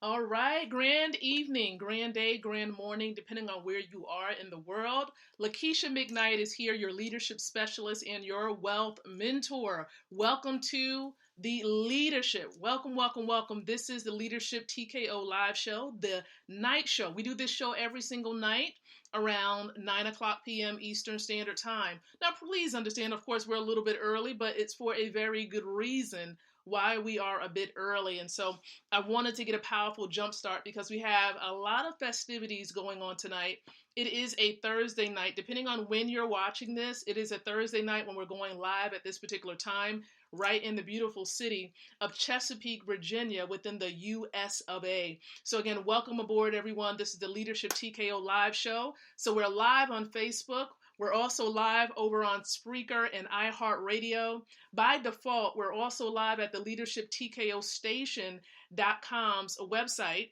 All right, grand evening, grand day, grand morning, depending on where you are in the world. Lakeisha McKnight is here, your leadership specialist and your wealth mentor. Welcome to the leadership. Welcome, welcome, welcome. This is the Leadership TKO live show, the night show. We do this show every single night around 9 o'clock p.m. Eastern Standard Time. Now, please understand, of course, we're a little bit early, but it's for a very good reason why we are a bit early. And so I wanted to get a powerful jump start because we have a lot of festivities going on tonight. It is a Thursday night. Depending on when you're watching this, it is a Thursday night when we're going live at this particular time, right in the beautiful city of Chesapeake, Virginia, within the US of A. So again, welcome aboard, everyone. This is the Leadership TKO live show. So we're live on Facebook. We're also live over on Spreaker and iHeartRadio. By default, we're also live at the Leadership TKO Station.com's website.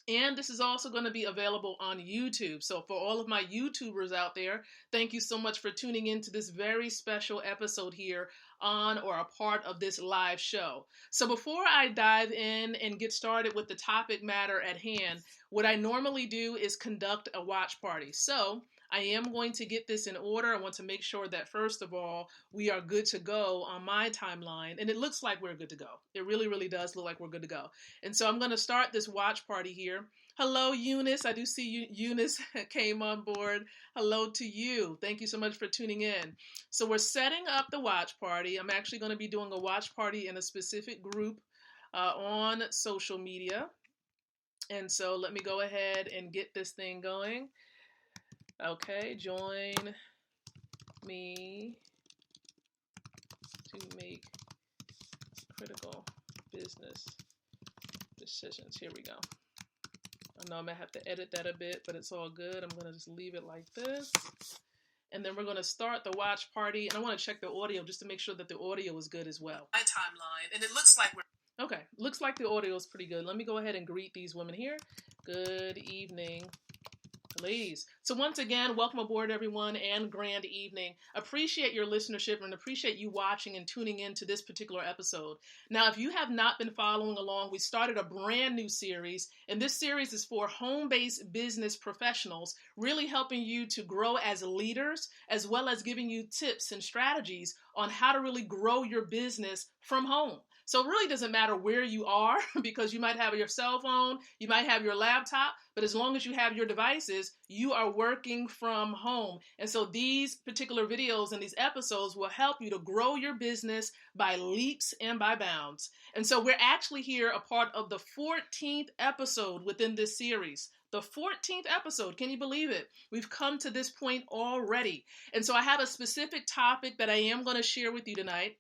And this is also going to be available on YouTube. So for all of my YouTubers out there, thank you so much for tuning into this very special episode here on or a part of this live show. So before I dive in and get started with the topic matter at hand, what I normally do is conduct a watch party. So I am going to get this in order. I want to make sure that, first of all, we are good to go on my timeline. And it looks like we're good to go. It really, really does look like we're good to go. And so I'm going to start this watch party here. Hello, Eunice. I do see you. Eunice came on board. Hello to you. Thank you so much for tuning in. So we're setting up the watch party. I'm actually going to be doing a watch party in a specific group on social media. And so let me go ahead and get this thing going. Okay, join me to make critical business decisions. Here we go. I know I might have to edit that a bit, but it's all good. I'm going to just leave it like this. And then we're going to start the watch party. And I want to check the audio just to make sure that the audio is good as well. My timeline. And it looks like we're... Okay, looks like the audio is pretty good. Let me go ahead and greet these women here. Good evening, ladies. So once again, welcome aboard, everyone, and grand evening. Appreciate your listenership and appreciate you watching and tuning in to this particular episode. Now, if you have not been following along, we started a brand new series, and this series is for home-based business professionals, really helping you to grow as leaders, as well as giving you tips and strategies on how to really grow your business from home. So it really doesn't matter where you are because you might have your cell phone, you might have your laptop, but as long as you have your devices, you are working from home. And so these particular videos and these episodes will help you to grow your business by leaps and by bounds. And so we're actually here a part of the 14th episode within this series. The 14th episode. Can you believe it? We've come to this point already. And so I have a specific topic that I am going to share with you tonight.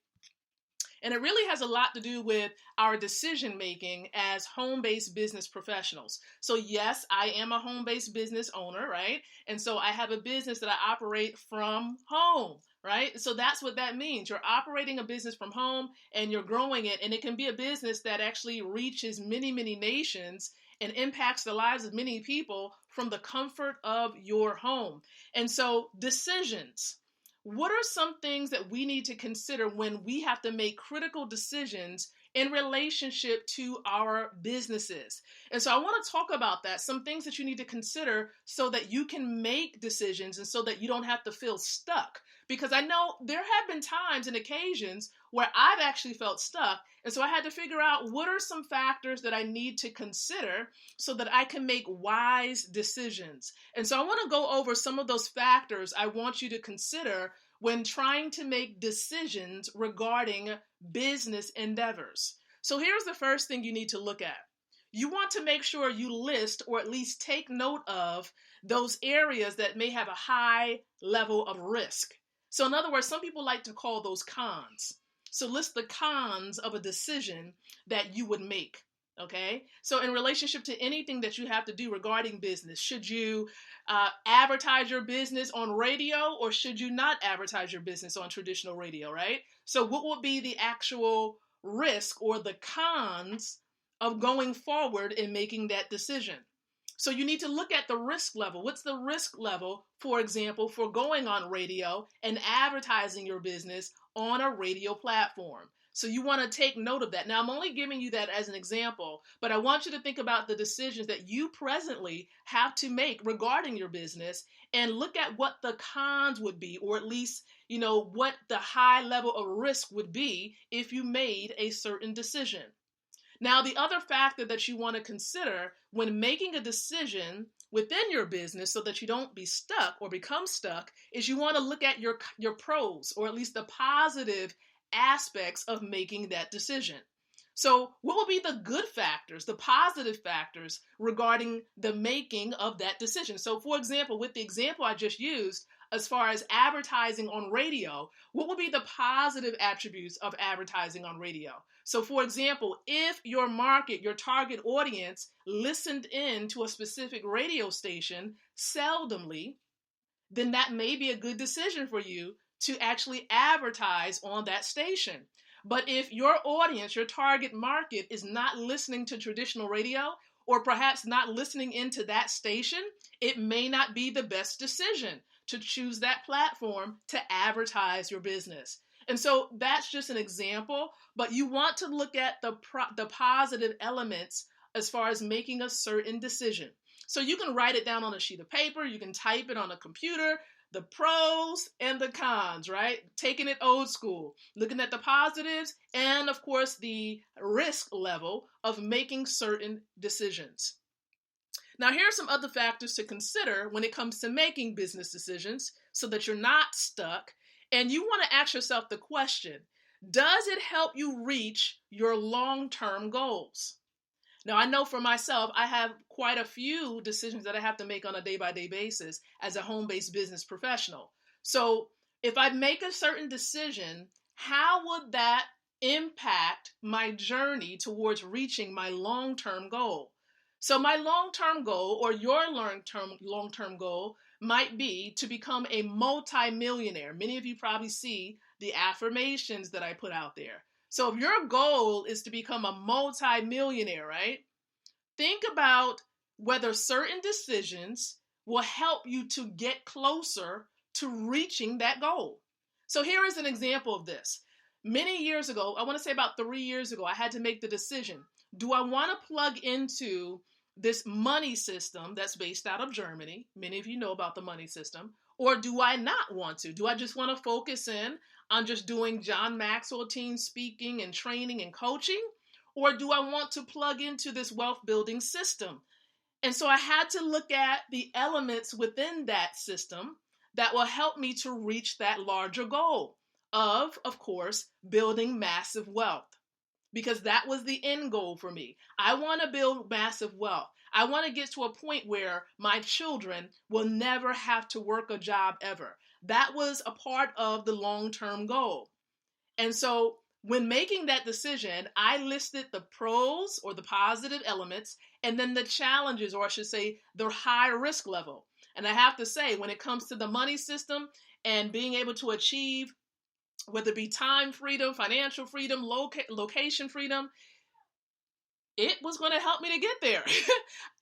And it really has a lot to do with our decision making as home-based business professionals. So yes, I am a home-based business owner, right? And so I have a business that I operate from home, right? So that's what that means. You're operating a business from home and you're growing it. And it can be a business that actually reaches many, many nations and impacts the lives of many people from the comfort of your home. And so decisions. What are some things that we need to consider when we have to make critical decisions in relationship to our businesses? And so I want to talk about that, some things that you need to consider so that you can make decisions and so that you don't have to feel stuck. Because I know there have been times and occasions where I've actually felt stuck. And so I had to figure out what are some factors that I need to consider so that I can make wise decisions. And so I want to go over some of those factors I want you to consider when trying to make decisions regarding business endeavors. So here's the first thing you need to look at. You want to make sure you list or at least take note of those areas that may have a high level of risk. So in other words, some people like to call those cons. So list the cons of a decision that you would make. Okay, so in relationship to anything that you have to do regarding business, should you advertise your business on radio or should you not advertise your business on traditional radio, right? So what would be the actual risk or the cons of going forward in making that decision? So you need to look at the risk level. What's the risk level, for example, for going on radio and advertising your business on a radio platform? So you want to take note of that. Now, I'm only giving you that as an example, but I want you to think about the decisions that you presently have to make regarding your business and look at what the cons would be, or at least, what the high level of risk would be if you made a certain decision. Now, the other factor that you want to consider when making a decision within your business so that you don't be stuck or become stuck is you want to look at your pros, or at least the positive aspects of making that decision. So what will be the good factors, the positive factors regarding the making of that decision? So for example, with the example I just used, as far as advertising on radio, what will be the positive attributes of advertising on radio? So for example, if your market, your target audience listened in to a specific radio station seldomly, then that may be a good decision for you to actually advertise on that station. But if your audience, your target market is not listening to traditional radio, or perhaps not listening into that station, it may not be the best decision to choose that platform to advertise your business. And so that's just an example, but you want to look at the positive elements as far as making a certain decision. So you can write it down on a sheet of paper, you can type it on a computer, the pros and the cons, right? Taking it old school, looking at the positives and, of course, the risk level of making certain decisions. Now, here are some other factors to consider when it comes to making business decisions so that you're not stuck. And you want to ask yourself the question, does it help you reach your long-term goals? Now, I know for myself, I have quite a few decisions that I have to make on a day-by-day basis as a home-based business professional. So if I make a certain decision, how would that impact my journey towards reaching my long-term goal? So my long-term goal, or your long-term goal, might be to become a multi-millionaire. Many of you probably see the affirmations that I put out there. So if your goal is to become a multi-millionaire, right? Think about whether certain decisions will help you to get closer to reaching that goal. So here is an example of this. Many years ago, I want to say about 3 years ago, I had to make the decision. Do I want to plug into this money system that's based out of Germany? Many of you know about the money system. Or do I not want to? Do I just want to focus in on just doing John Maxwell team speaking and training and coaching? Or do I want to plug into this wealth building system? And so I had to look at the elements within that system that will help me to reach that larger goal of course, building massive wealth. Because that was the end goal for me. I want to build massive wealth. I want to get to a point where my children will never have to work a job ever. That was a part of the long-term goal. And so when making that decision, I listed the pros, or the positive elements, and then the challenges, or I should say the high risk level. And I have to say, when it comes to the money system and being able to achieve, whether it be time freedom, financial freedom, location freedom, it was going to help me to get there.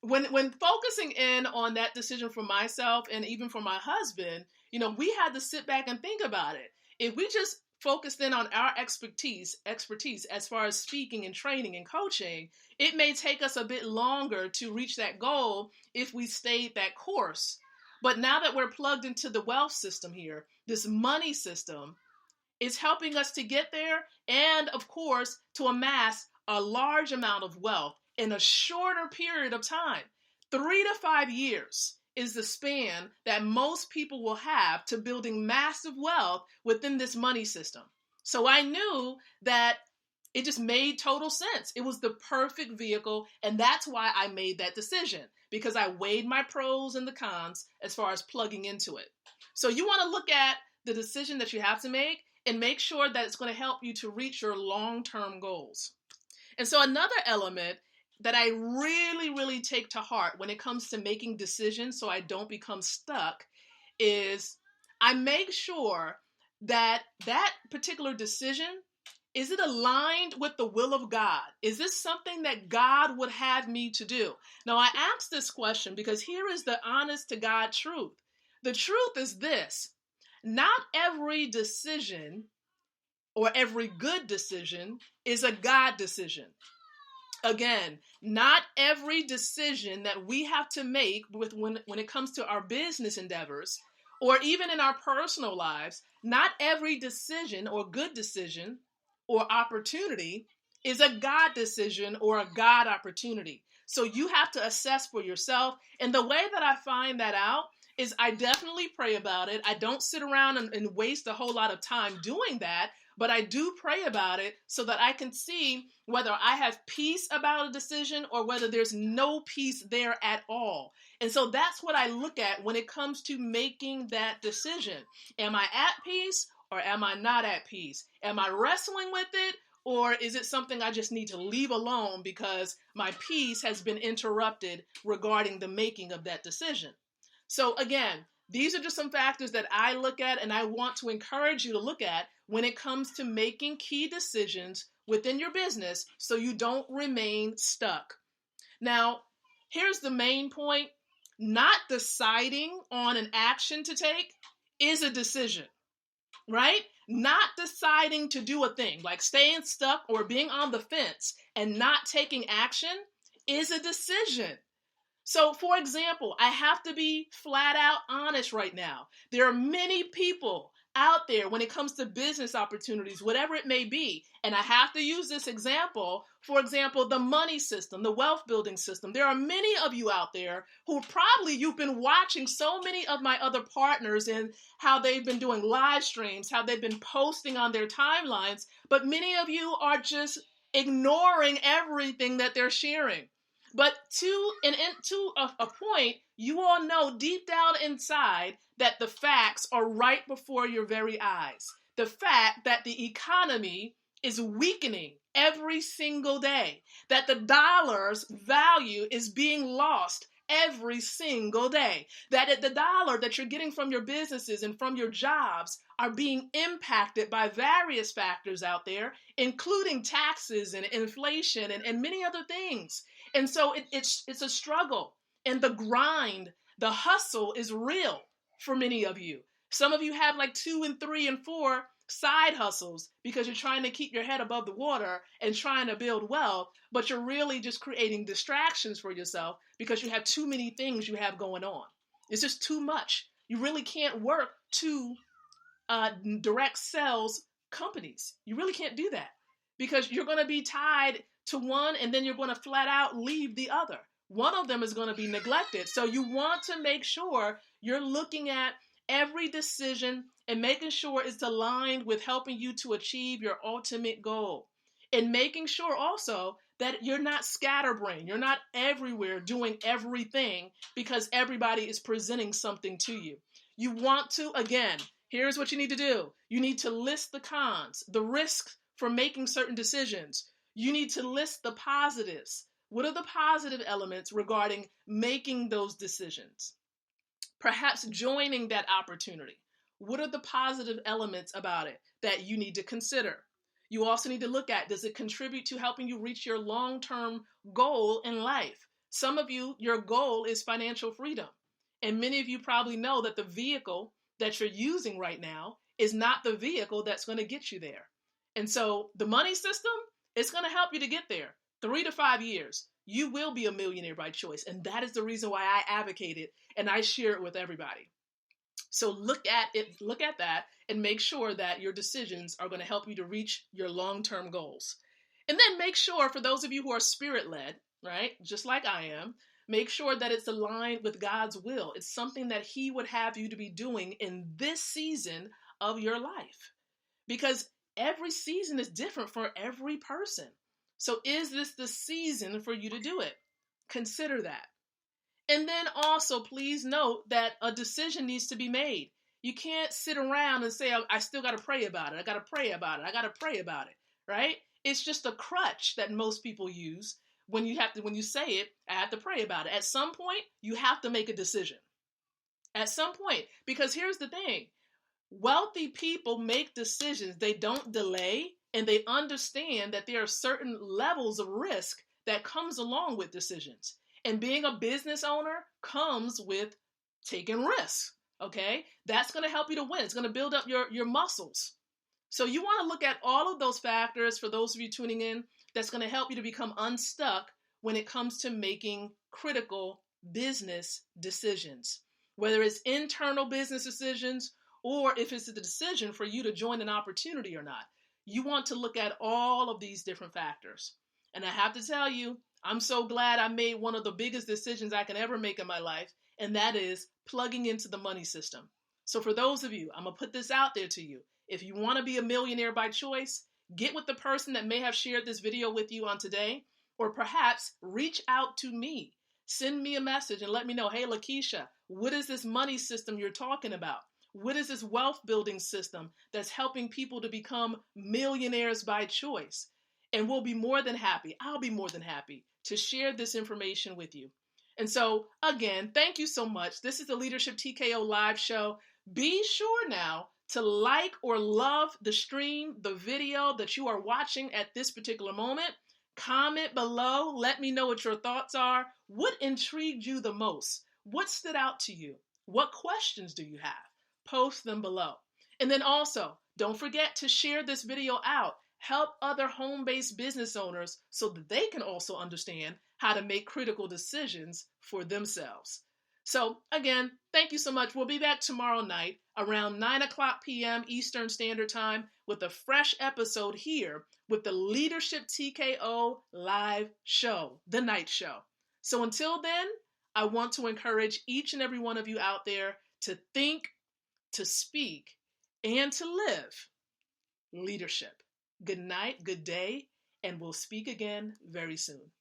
When focusing in on that decision for myself and even for my husband, we had to sit back and think about it. If we just focused in on our expertise as far as speaking and training and coaching, it may take us a bit longer to reach that goal if we stayed that course. But now that we're plugged into the wealth system here, this money system, it's helping us to get there and, of course, to amass a large amount of wealth in a shorter period of time. 3 to 5 years is the span that most people will have to building massive wealth within this money system. So I knew that it just made total sense. It was the perfect vehicle, and that's why I made that decision, because I weighed my pros and the cons as far as plugging into it. So you want to look at the decision that you have to make and make sure that it's going to help you to reach your long-term goals. And so another element that I really, really take to heart when it comes to making decisions so I don't become stuck is I make sure that that particular decision, is it aligned with the will of God? Is this something that God would have me to do? Now, I ask this question because here is the honest to God truth. The truth is this: not every decision or every good decision is a God decision. Again, not every decision that we have to make when it comes to our business endeavors or even in our personal lives, not every decision or good decision or opportunity is a God decision or a God opportunity. So you have to assess for yourself. And the way that I find that out is I definitely pray about it. I don't sit around and waste a whole lot of time doing that. But I do pray about it so that I can see whether I have peace about a decision or whether there's no peace there at all. And so that's what I look at when it comes to making that decision. Am I at peace or am I not at peace? Am I wrestling with it, or is it something I just need to leave alone because my peace has been interrupted regarding the making of that decision? So again, these are just some factors that I look at and I want to encourage you to look at when it comes to making key decisions within your business so you don't remain stuck. Now, here's the main point. Not deciding on an action to take is a decision, right? Not deciding to do a thing, like staying stuck or being on the fence and not taking action is a decision. So, for example, I have to be flat out honest right now. There are many people out there when it comes to business opportunities, whatever it may be. And I have to use this example. For example, the money system, the wealth building system. There are many of you out there who probably you've been watching so many of my other partners and how they've been doing live streams, how they've been posting on their timelines. But many of you are just ignoring everything that they're sharing. But to a point, you all know deep down inside that the facts are right before your very eyes. The fact that the economy is weakening every single day, that the dollar's value is being lost every single day, that the dollar that you're getting from your businesses and from your jobs are being impacted by various factors out there, including taxes and inflation and many other things. And so it's a struggle, and the grind, the hustle is real for many of you. Some of you have like 2 and 3 and 4 side hustles because you're trying to keep your head above the water and trying to build wealth, but you're really just creating distractions for yourself because you have too many things you have going on. It's just too much. You really can't work 2 direct sales companies. You really can't do that because you're going to be tied to one and then you're going to flat out leave the other. One of them is going to be neglected. So you want to make sure you're looking at every decision and making sure it's aligned with helping you to achieve your ultimate goal. And making sure also that you're not scatterbrained. You're not everywhere doing everything because everybody is presenting something to you. You want to, again, here's what you need to do. You need to list the cons, the risks for making certain decisions. You need to list the positives. What are the positive elements regarding making those decisions? Perhaps joining that opportunity. What are the positive elements about it that you need to consider? You also need to look at, does it contribute to helping you reach your long-term goal in life? Some of you, your goal is financial freedom. And many of you probably know that the vehicle that you're using right now is not the vehicle that's going to get you there. And so the money system, it's going to help you to get there. 3 to 5 years, you will be a millionaire by choice. And that is the reason why I advocate it and I share it with everybody. So look at it, look at that and make sure that your decisions are going to help you to reach your long-term goals. And then make sure, for those of you who are spirit-led, right, just like I am, make sure that it's aligned with God's will. It's something that He would have you to be doing in this season of your life. Because every season is different for every person. So is this the season for you to do it? Consider that. And then also, please note that a decision needs to be made. You can't sit around and say, I still got to pray about it. I got to pray about it. I got to pray about it, right? It's just a crutch that most people use when you say it, I have to pray about it. At some point, you have to make a decision. At some point, because here's the thing. Wealthy people make decisions. They don't delay, and they understand that there are certain levels of risk that comes along with decisions. And being a business owner comes with taking risks, okay? That's going to help you to win. It's going to build up your muscles. So you want to look at all of those factors for those of you tuning in. That's going to help you to become unstuck when it comes to making critical business decisions, whether it's internal business decisions or if it's the decision for you to join an opportunity or not. You want to look at all of these different factors. And I have to tell you, I'm so glad I made one of the biggest decisions I can ever make in my life, and that is plugging into the money system. So for those of you, I'm going to put this out there to you. If you want to be a millionaire by choice, get with the person that may have shared this video with you on today, or perhaps reach out to me. Send me a message and let me know, hey, Lakeisha, what is this money system you're talking about? What is this wealth building system that's helping people to become millionaires by choice? And we'll be more than happy. I'll be more than happy to share this information with you. And so, again, thank you so much. This is the Leadership TKO live show. Be sure now to like or love the stream, the video that you are watching at this particular moment. Comment below. Let me know what your thoughts are. What intrigued you the most? What stood out to you? What questions do you have? Post them below. And then also, don't forget to share this video out. Help other home-based business owners so that they can also understand how to make critical decisions for themselves. So again, thank you so much. We'll be back tomorrow night around 9:00 p.m. Eastern Standard Time with a fresh episode here with the Leadership TKO live show, the night show. So until then, I want to encourage each and every one of you out there to think, to speak, and to live leadership. Good night, good day, and we'll speak again very soon.